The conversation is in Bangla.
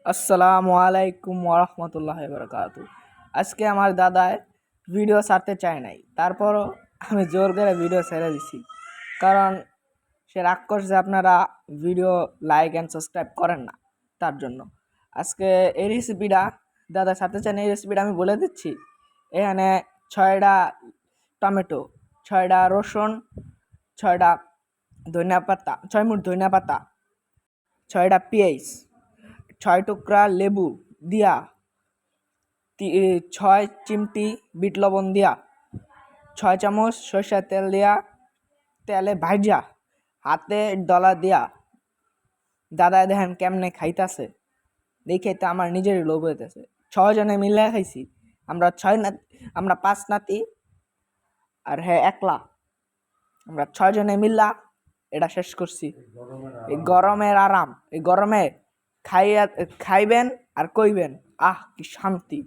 আসসালামু আলাইকুম ওরহমতুল্লাহি বারাকাতু। আজকে আমার দাদায় ভিডিও ছাড়তে চায় নাই, তারপরও আমি জোর করে ভিডিও ছেড়ে দিছি। কারণ সে রাগ করছে আপনারা ভিডিও লাইক অ্যান্ড সাবস্ক্রাইব করেন না, তার জন্য আজকে এই রেসিপিটা দাদা ছাড়তে চান। এই রেসিপিটা আমি বলে দিচ্ছি। এখানে 6টা টমেটো, 6টা রসুন, 6টা ধনিয়া পাতা, 6 মুঠ ধনিয়া পাতা, 6টা পেঁয়াজ, 6 টুকরা লেবু দিয়া, 6 চিমটি বিট লবণ দিয়া, 6 চামচ সরষের তেল দিয়া, তেলে ভাজা হাতে ডলা দিয়া দাদা দেখেন কেমনে খাইতাছে। দেখে তো আমার নিজেরই লোভ হইতেছে। 6 জনে মিলে খাইছি। আমরা 5 নাতি আর হ্যাঁ একলা, আমরা 6 জনে মিল্লা এটা শেষ করছি। এই গরমের আরাম, এই গরমে খাইবেন আর কইবেন আহ কি শান্তি।